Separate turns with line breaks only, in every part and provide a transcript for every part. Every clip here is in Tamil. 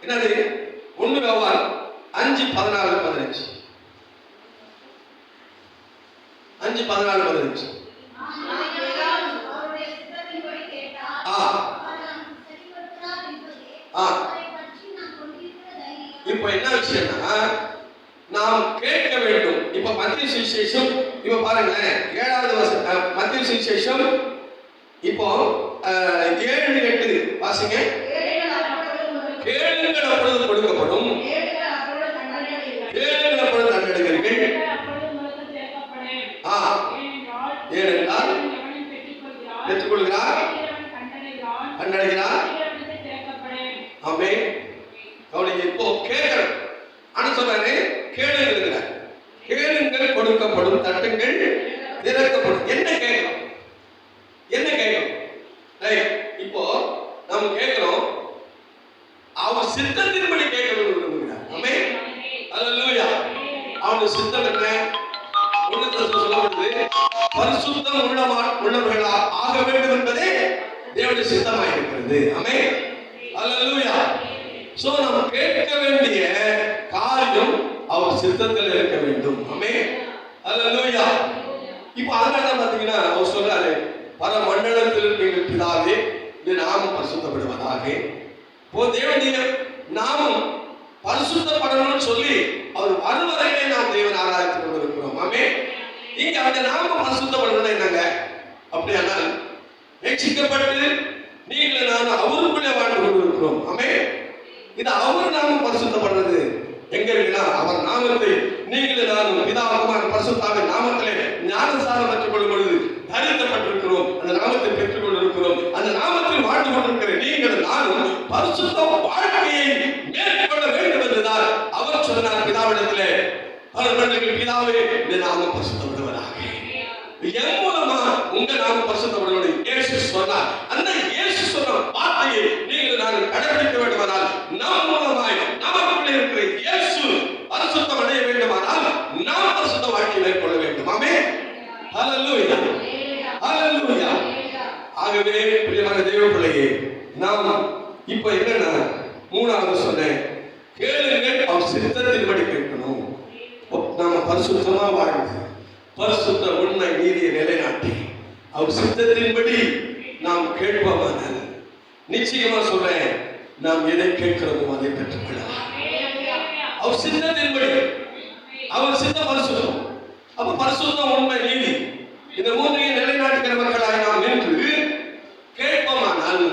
என்னது? 1 யோவான் 5:14-15. 5:14-15. இப்ப என்ன விஷயம்னா, நாம் கேட்க வேண்டும். இப்ப மத்திய சுவிசேஷம், இப்ப பாருங்களேன், 7வது வசனம் மத்திய சுவிசேஷம் இப்போ 7:8 வாசிங்க. கேளுங்கள் அப்பொழுது கொடுக்கப்படும், கேளுங்கள் அப்பொழுது தண்டனைகள். ஏனென்றால் பெற்றுக்கொள்கிறார், கண்டடைகிறார். ஆமென். கவனிங்க, இப்போ கேட்கணும். ஆனா சொல்றாரு கேளுங்கள், கேளுங்கள் கொடுக்கப்படும், தட்டுங்கள் திறக்கப்படும். என்ன கேட்கணும்? என்ன கேட்கணும்? ரைட். இப்போ நாம் கேட்கிறோம், அவர் சித்தத்தின்படி கேட்க விரும்புகிறார். ஆமென். அல்லேலூயா. அவருடைய சித்தம் என்ன? சொல்லப்படுது, பரிசுத்தம் உள்ளவர்களா ஆக வேண்டும் என்பதே தேவனுடைய சித்தமாக இருக்கிறது. ஆமென். அல்லேலூயா. சோ நாம் கேட்க வேண்டிய காரியம் அவர் சித்தத்தில் இருக்க வேண்டும். ஆமென். அல்லேலூயா. இப்போ அதனால பாத்தீங்கன்னா அவர் சொல்றாரு, பரமண்டலத்தில் இருக்கிற பிதாவே இந்த நாமம் பரிசுத்தப்படுவதாக. இப்போ தேவனுடைய நாமம் பரிசுத்தப்படணும்னு சொல்லி அவர் வருவரையிலே நாம் தேவன் ஆராதித்துக் கொண்டிருக்கிறோம். ஆமென். இங்க அந்த நாமம் பரிசுத்தப்படணும் என்னங்க? அப்படியானால் ரட்சிக்கப்பட்டு நீங்கள் நான் அவருக்குள்ளே வாழ்ந்து கொண்டிருக்கிறோம். ஆமென். இது அவர் நாமம் பரிசுத்தப்படுறது எங்க இருக்குன்னா, அவர் நாமத்தை நீங்கள் நான் பிதாவுமான பரிசுத்தாவின் நாமத்திலே ஞானஸ்நானம் பெற்றுக் கொள்ளும் பொழுது தரிக்கப்பட்டிருக்கிறோம். அந்த நாமத்தை பெற்றுக் கொண்டிருக்கிறோம். அந்த நாமத்தில் வாழ்ந்து கொண்டிருக்கிற நீங்கள் நானும் பரிசுத்த வாழ்க்கையை மேற்கொள்ள வேண்டும் என்றுதான் அவர் சொன்னார் பிதாவிடத்திலே. பிதாவே இந்த நாமம் பரிசுத்தப்படுவதாக. என் மூலமா உங்க நாமம் பரிசுத்தப்படுவது இயேசு சொன்னார். அந்த இயேசு சொன்ன வார்த்தையை நீங்கள் நான் கடைபிடிக்க வேண்டுமானால், நம் மூலமாய் நமக்குள்ளே இருக்கிற இயேசு பரிசுத்தம் அடைய வேண்டுமானால் நாம் பரிசுத்த வாழ்க்கை மேற்கொள்ள வேண்டும். ஆமென். ஹல்லேலூயா. ஹல்லேலூயா. ஆகவே பிரியமான தேவ பிள்ளையே, நாம் இப்ப என்னன்னா 3வது சொன்னேன், கேளுங்கள் அவர் சித்தத்தின்படி கேட்கணும். நாம பரிசுத்தமா வாழ்ந்து பரிசுத்த உண்மை நீதியை நிலைநாட்டி அவர் சித்தத்தின்படி நாம் கேட்போமானால் நிச்சயமா சொல்றேன், நாம் எதை கேட்கிறோமோ அதை பெற்றுக்கொள்ளலாம். அவர் சித்தத்தின்படி, அவர் சித்த பரிசுத்தம். அப்ப பரிசுத்தம் உண்மை நீதி இந்த மூன்றையும் நிலைநாட்டுகிற மக்களாய் நாம் நின்று கேட்போமானால்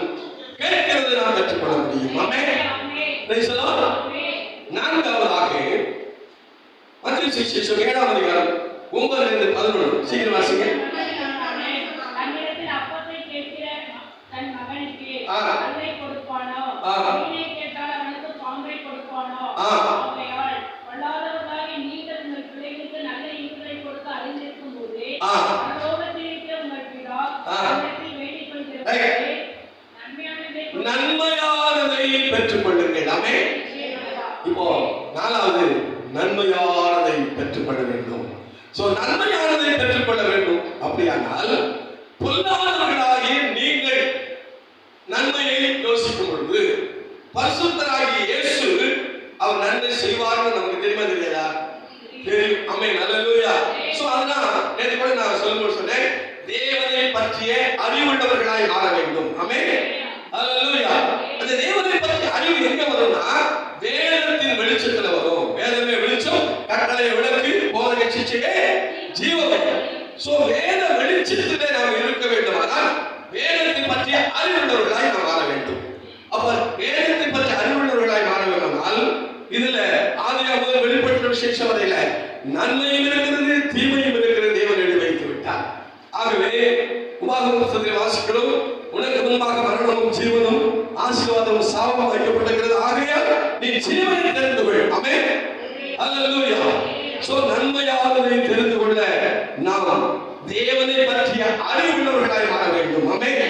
கேட்கிறது நாம் பெற்றுக்கொள்ள முடியும். ஆமென். 4வதாக மத்திய சுவிசேஷம் 7ஆம் அதிகாரம் 9-11 சீக்கிரம் வாசிங்க. நன்மையானதை பெற்றுக் கொள்ளுங்கள். ஆமென். இப்போ 4வது நன்மையானதை பெற்றுக்கொள்ள வேண்டும். சோ நன்மையானதை பெற்றுக்கொள்ள வேண்டும். அப்படியானால் பொல்லாதவர்களாகிய நீங்கள் நன்மையை யோசிக்கும் பொழுது பரிசுத்தராகிய இயேசு அவர் நன்மை செய்வார்னு நமக்கு தெரியுமா தெரியாதா? தெரியும். ஆமென். அல்லேலூயா. சோ அதனால நேத்து கூட நான் சொல்லும்போது சொன்னேன், தேவனை பற்றிய அறிவுள்ளவர்களாய் மாற வேண்டும். ஆமென். அல்லேலூயா. அந்த தேவனை பற்றிய அறிவு எங்க வரும்னா வேதத்தின் வெளிச்சத்துல வரும். வேதமே வெளிச்சம், கட்டளை விளக்கு, போதனை சிச்சையே ஜீவனை. சோ வேத வெளிச்சத்திலே நாம் இருக்க வேண்டுமானால் வேதத்தை பற்றிய அறிவுள்ளவர்களாய் நாம் மாற வேண்டும். அப்ப வேதத்தை பற்றிய அறிவுள்ளவர்களாய் மாற வேண்டுமானால் இதுல ஆதியாகமம் முதல் வெளிப்படுத்தின விசேஷம் வரையில நன்மையும் இருக்கிறது, தீமையும் இருக்கிறது. தேவன் எழுதி வைத்து விட்டார். ஆகவே உபாகம புத்தகத்தில் வாசிக்கிறோம், உனக்கு முன்பாக மரணமும் ஜீவனும் ஆசீர்வாதமும் சாபமும் வைக்கப்பட்டிருக்கிறது. ஆகையால் நீ ஜீவனை தெரிந்து கொள். ஆமென். அல்லேலூயா. சோ நன்மையானதை தெரிந்து கொள்ள நாம் தேவனை பற்றிய அறிவுள்ளவர்களாய் மாற வேண்டும். ஆமென்.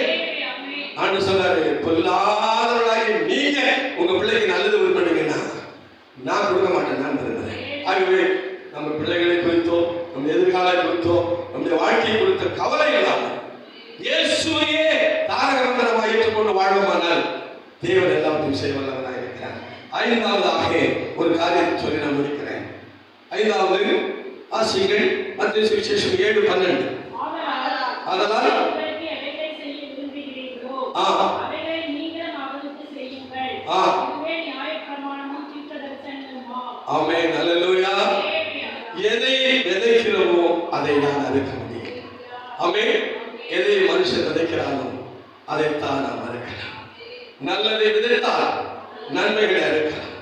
ஆண்டு சொல்றாரு, பொல்லாதவர்களாகி நீங்க உங்க பிள்ளைக்கு நல்லது விரும்புனீங்கன்னா நான் கொடுக்க மாட்டேன், நான் விரும்புறேன். ஆகவே நம்ம பிள்ளைகளை குறித்தோ நம்ம எதிர்காலம் குறித்தோ நம்முடைய வாழ்க்கையை குறித்த கவலை இல்லாமல் இயேசுவையே தாரக மந்திரமாக ஏற்றுக்கொண்டு வாழ்வோமானால் தேவன் எல்லாத்தையும் செய்ய வல்லவனாக இருக்கிறார். ஐந்தாவதாக ஒரு காரியத்தை சொல்லி நான் முடிக்கிறேன். ஐந்தாவது ஆசிகள் மத்திய சுவிசேஷம் 7:12. அதனால் ஆமென், அல்லேலூயா. எதை விதைக்கிறோமோ அதை நான் அறுக்க முடியும். ஆமென். எதை மனுஷன் விதைக்கிறானோ அதைத்தான் நாம் அறுக்கலாம். நல்லதை விதைத்தால் நன்மைகளை அறுக்கலாம்.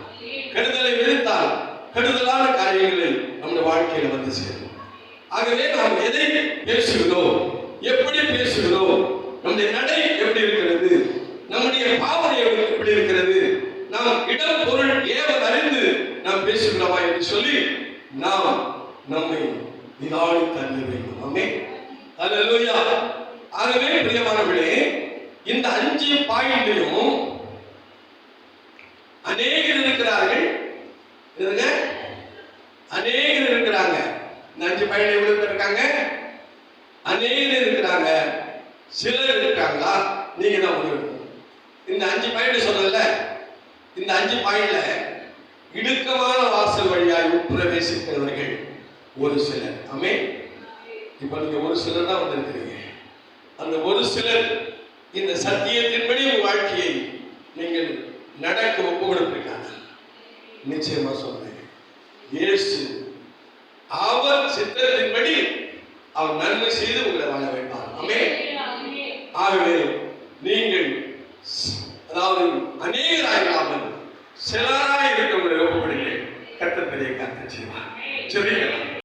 கெடுதலை விதைத்தால் கெடுதலான காரியங்களை நம்முடைய வாழ்க்கையில வந்து சேரும். ஆகவே நாம் எதை பேசுகிறோம், எப்படி பேசுகிறோம், நம்முடைய நடை எப்படி இருக்கிறது, நம்முடைய பாவனை எப்படி இருக்கிறது, நாம் இடம் பொருள் ஏவல் அறிந்து நாம் பேசுகிறோமா என்று சொல்லி நாம் நம்மை நிதானித்து அறிய வேண்டும். ஆமென், அல்லேலூயா. ஆகவே பிரியமானவர்களே, இந்த 5 பாயிண்ட்லையும் அநேகர் இருக்கிறார்கள். அநேகர் இருக்கிறாங்க. இந்த 5 பாயிண்ட் எவ்வளவு பேர் இருக்காங்க? அநேகர் இருக்கிறாங்க. சிலர் இருக்காங்களா? நீங்க தான் முடிவு. இந்த 5 பாயிண்ட் சொன்னல, இந்த 5 பாயிண்ட்ல இடுக்கமான வாசல் வழியாய் உட்பிரவேசிக்கிறவர்கள் ஒரு சிலர். ஆமென். இப்ப நீங்க ஒரு சிலர் தான் வந்திருக்கிறீங்க. அந்த ஒரு சிலர் இந்த சத்தியத்தின்படி உங்கள் வாழ்க்கையை நீங்கள் நடக்க ஒப்பு கொடுப்பீர்கள். நிச்சயமா சொல்றேன், இயேசு அவர் சித்தத்தின்படி அவர் நன்மை செய்து உங்களை வாழ வைப்பார். ஆமென். ஆகவே நீங்கள் அதாவது அநேகராயிராமல் சிலராய் இருக்க உங்களை ஒப்பு கொடுங்க. கர்த்தர் பெரிய காரியத்தை செய்வார்.